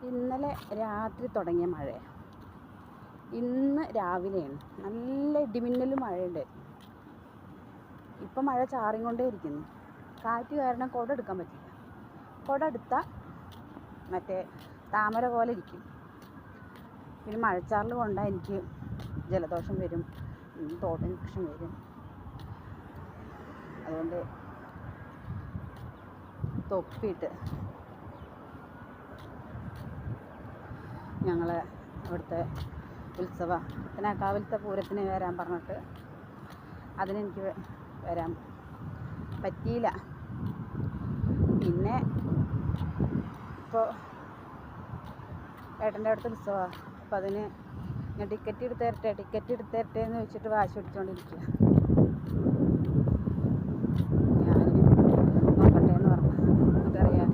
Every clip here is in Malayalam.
ഇന്നലെ രാത്രി തുടങ്ങിയ മഴ ഇന്ന് രാവിലെയാണ് നല്ല ഇടിമിന്നലും മഴയുണ്ടായിരുന്നു. ഇപ്പം മഴ ചാറിക്കൊണ്ടേ ഇരിക്കുന്നു. കാറ്റ് കാരണം കുട എടുക്കാൻ പറ്റില്ല. കുട എടുത്താൽ മറ്റേ താമര പോലെ ഇരിക്കും. പിന്നെ മഴച്ചാറിൽ കൊണ്ടാൽ എനിക്ക് ജലദോഷം വരും, തോട്ട് ഇൻഫെക്ഷൻ വരും. അതുകൊണ്ട് തൊപ്പിയിട്ട് ഞങ്ങൾ അവിടുത്തെ പത്തനാക്കാവിലത്തെ പൂരത്തിന് വരാൻ പറഞ്ഞിട്ട് അതിനെനിക്ക് വരാൻ പറ്റിയില്ല. പിന്നെ ഇപ്പോൾ ഏട്ടൻ്റെ അടുത്ത് ഉത്സവമാണ്. അപ്പോൾ അതിന് ഞാൻ ടിക്കറ്റ് എടുത്ത് തരട്ടെ എന്ന് വെച്ചിട്ട് വാശി പിടിച്ചുകൊണ്ടിരിക്കുക. ഞാൻ നോക്കട്ടെ എന്ന് പറഞ്ഞു. നമുക്കറിയാം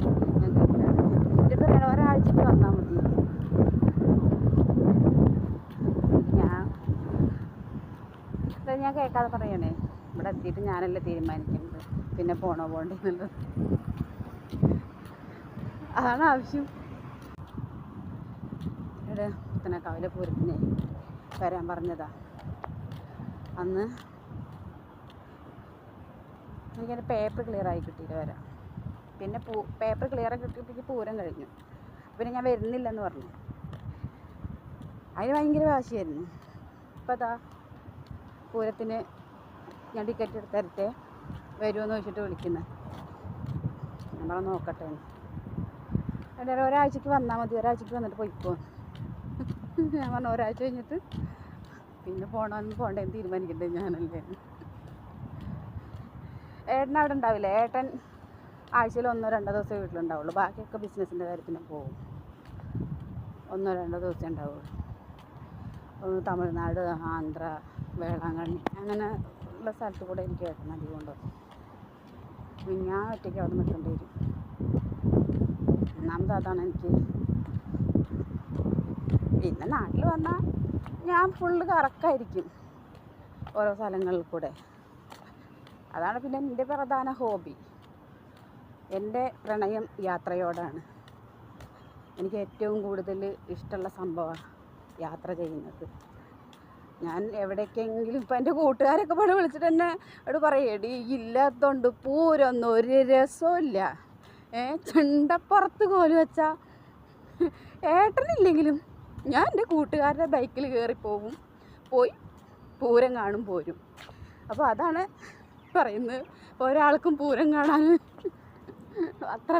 ഞാൻ എൻ്റെ അടുത്ത് പറയണം ഒരാഴ്ചക്ക് വന്നാൽ മതി. ഞാൻ കേൾക്കാതെ പറയണേ, ഇവിടെ എത്തിയിട്ട് ഞാനല്ലേ തീരുമാനിക്കുന്നത് പിന്നെ പോണോ പോണ്ടേ എന്നുള്ളത്. അതാണ് ആവശ്യം. ഇവിടെ പത്തനാക്കാവിലെ പൂരത്തിന് വരാൻ പറഞ്ഞതാ. അന്ന് എനിക്കതിൻ്റെ പേപ്പർ ക്ലിയറായി കിട്ടിയിട്ട് വരാം. പിന്നെ പേപ്പർ ക്ലിയറായി കിട്ടിയപ്പോഴേക്ക് പൂരം കഴിഞ്ഞു. പിന്നെ ഞാൻ വരുന്നില്ലെന്ന് പറഞ്ഞു. അതിന് ഭയങ്കര വാശിയായിരുന്നു. ഇപ്പം അതാ പൂരത്തിന് ഞാൻ ടിക്കറ്റ് എടുത്ത് തരട്ടെ വരുമെന്ന് ചോദിച്ചിട്ട് വിളിക്കുന്നത്. ഞാൻ പറഞ്ഞു നോക്കട്ടെ. എന്തായാലും ഒരാഴ്ചക്ക് വന്നാൽ മതി, ഒരാഴ്ചക്ക് വന്നിട്ട് പോയിക്കോ. ഞാൻ പറഞ്ഞു ഒരാഴ്ച കഴിഞ്ഞിട്ട് പിന്നെ പോകണമെന്ന് പോകണ്ടേന്ന് തീരുമാനിക്കണ്ടേ ഞാനല്ലേ. ഏട്ടൻ അവിടെ ഉണ്ടാവില്ല. ഏട്ടൻ ആഴ്ചയിൽ 1-2 ദിവസമേ വീട്ടിലുണ്ടാവുള്ളൂ. ബാക്കിയൊക്കെ ബിസിനസ്സിൻ്റെ കാര്യത്തിന് പോകും. 1-2 ദിവസമേ ഉണ്ടാവുള്ളൂ. തമിഴ്നാട്, ആന്ധ്ര, വേളാങ്കണ്ണി അങ്ങനെ ഉള്ള സ്ഥലത്ത് കൂടെ എനിക്ക് ഏട്ടൻ അധികം ഉണ്ടാവും. ഞാൻ ഒറ്റയ്ക്ക് അവിടെ നിൽക്കേണ്ടി വരും. ഒന്നാമത് അതാണ് എനിക്ക്. പിന്നെ നാട്ടിൽ വന്നാൽ ഞാൻ ഫുള്ള് കറക്കായിരിക്കും ഓരോ സ്ഥലങ്ങളിൽ കൂടെ. അതാണ് പിന്നെ എൻ്റെ പ്രധാന ഹോബി. എൻ്റെ പ്രണയം യാത്രയോടാണ്. എനിക്ക് ഏറ്റവും കൂടുതൽ ഇഷ്ടമുള്ള സംഭവമാണ് യാത്ര ചെയ്യുന്നത്. ഞാൻ എവിടേക്കെങ്കിലും ഇപ്പം എൻ്റെ കൂട്ടുകാരൊക്കെ ഇവിടെ വിളിച്ചിട്ട് എന്നെ അവിടെ പറയും, എടി ഇല്ലാത്തതുകൊണ്ട് പൂരൊന്നും ഒരു രസമില്ല. ചെണ്ടപ്പുറത്ത് കോല് വെച്ചാൽ ഏട്ടനില്ലെങ്കിലും ഞാൻ എൻ്റെ കൂട്ടുകാരുടെ ബൈക്കിൽ കയറിപ്പോവും, പോയി പൂരം കാണും, പോരും. അപ്പോൾ അതാണ് പറയുന്നത്. ഒരാൾക്കും പൂരം കാണാൻ അത്ര